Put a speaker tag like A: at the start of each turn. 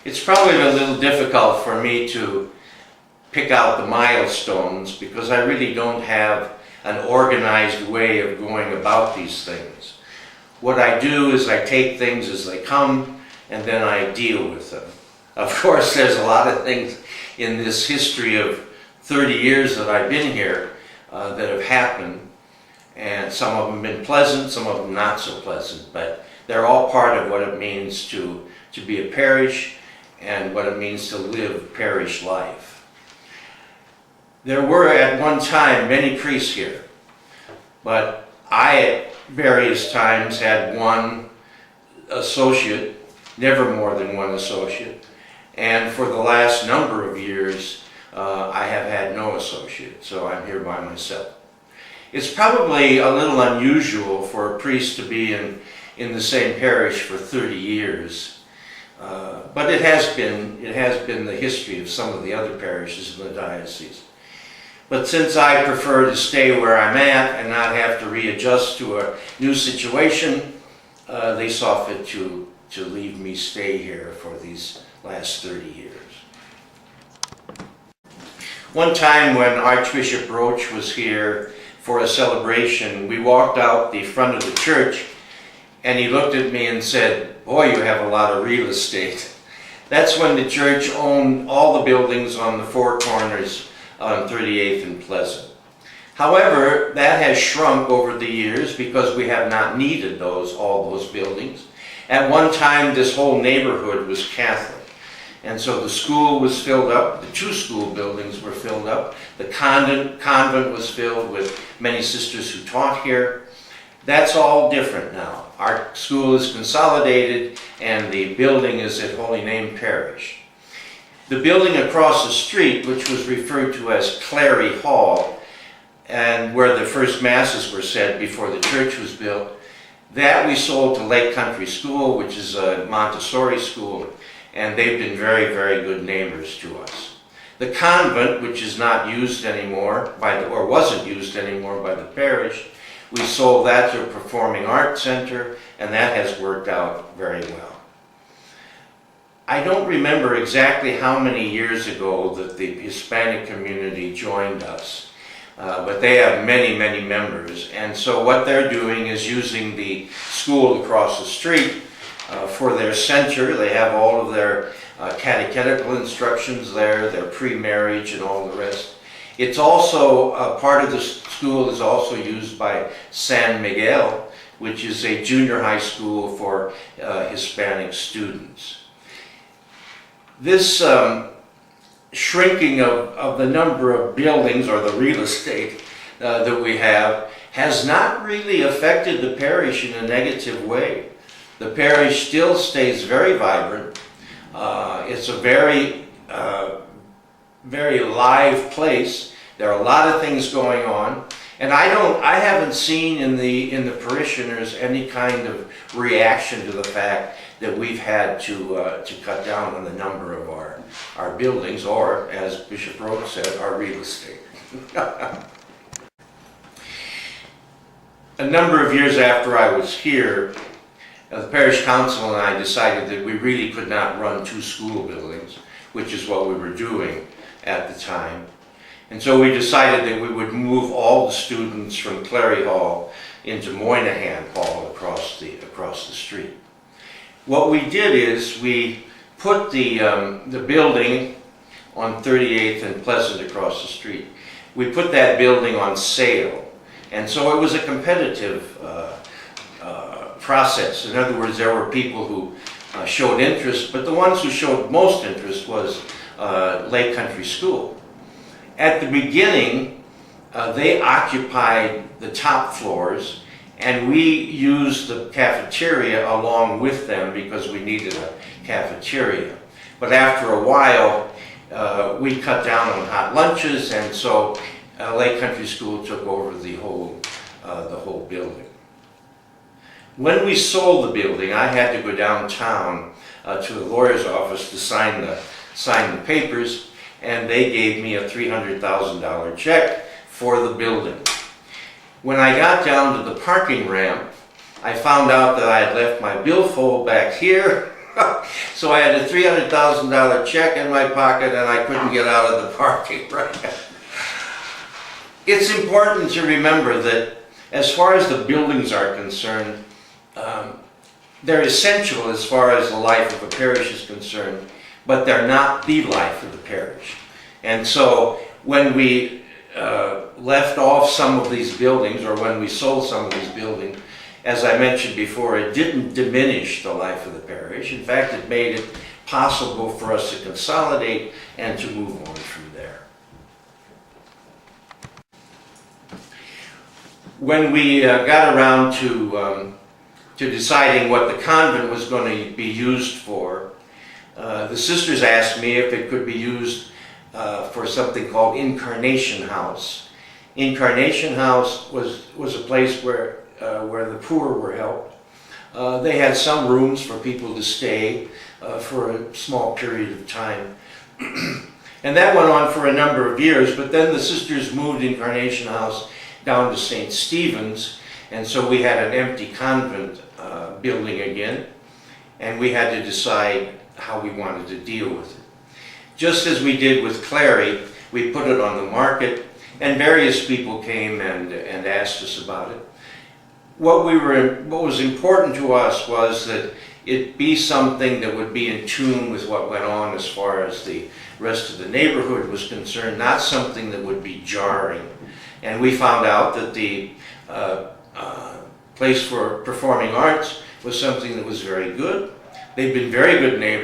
A: It's probably a little difficult for me to pick out the milestones because I really don't have an organized way of going about these things. What I do is I take things as they come and then I deal with them. Of course, there's a lot of things in this history of 30 years that I've been here that have happened, and some of them have been pleasant, some of them not so pleasant, but they're all part of what it means to be a parish and what it means to live parish life. There were at one time many priests here, but I at various times had one associate, never more than one associate, and for the last number of years I have had no associate, so I'm here by myself. It's probably a little unusual for a priest to be in the same parish for 30 years, but it has been the history of some of the other parishes in the diocese. But since I prefer to stay where I'm at and not have to readjust to a new situation, they saw fit to leave me stay here for these last 30 years. One time when Archbishop Roach was here for a celebration, we walked out the front of the church and he looked at me and said, "Boy, you have a lot of real estate." That's when the church owned all the buildings on the four corners on 38th and Pleasant. However, that has shrunk over the years because we have not needed all those buildings. At one time, this whole neighborhood was Catholic. And so the school was filled up, the two school buildings were filled up, the convent was filled with many sisters who taught here. That's all different now. Our school is consolidated and the building is at Holy Name Parish. The building across the street, which was referred to as Cleary Hall, and where the first masses were said before the church was built, that we sold to Lake Country School, which is a Montessori school, and they've been very, very good neighbors to us. The convent, which is not used anymore, or wasn't used anymore by the parish, we sold that to a performing arts center, and that has worked out very well. I don't remember exactly how many years ago that the Hispanic community joined us, but they have many, many members, and so what they're doing is using the school across the street for their center. They have all of their catechetical instructions there, their pre-marriage and all the rest. It's also, part of the school is also used by San Miguel, which is a junior high school for Hispanic students. This shrinking of the number of buildings or the real estate that we have has not really affected the parish in a negative way. The parish still stays very vibrant. It's a very, very live place. There are a lot of things going on, and I haven't seen in the parishioners any kind of reaction to the fact that we've had to cut down on the number of our buildings, or, as Bishop Roach said, our real estate. A number of years after I was here, the parish council and I decided that we really could not run two school buildings, which is what we were doing at the time. And so we decided that we would move all the students from Cleary Hall into Monaghan Hall across the street. What we did is we put the building on 38th and Pleasant across the street. We put that building on sale, and so it was a competitive process. In other words, there were people who showed interest, but the ones who showed most interest was Lake Country School. At the beginning, they occupied the top floors, and we used the cafeteria along with them because we needed a cafeteria. But after a while, we cut down on hot lunches, and so Lake Country School took over the whole building. When we sold the building, I had to go downtown to the lawyer's office to sign the papers, and they gave me a $300,000 check for the building. When I got down to the parking ramp, I found out that I had left my billfold back here, So I had a $300,000 check in my pocket and I couldn't get out of the parking, right? It's important to remember that as far as the buildings are concerned, they're essential as far as the life of a parish is concerned, but they're not the life of the parish. And so when we left off some of these buildings, or when we sold some of these buildings, as I mentioned before, it didn't diminish the life of the parish. In fact, it made it possible for us to consolidate and to move on from there. When we got around to deciding what the convent was going to be used for, the sisters asked me if it could be used for something called Incarnation House. Incarnation House was a place where the poor were helped. They had some rooms for people to stay for a small period of time. And that went on for a number of years, but then the sisters moved Incarnation House down to St. Stephen's, and so we had an empty convent building again, and we had to decide how we wanted to deal with it. Just as we did with Cleary, we put it on the market, and various people came and asked us about it. What was important to us was that it be something that would be in tune with what went on as far as the rest of the neighborhood was concerned, not something that would be jarring. And we found out that the place for performing arts was something that was very good. They've been very good neighbors.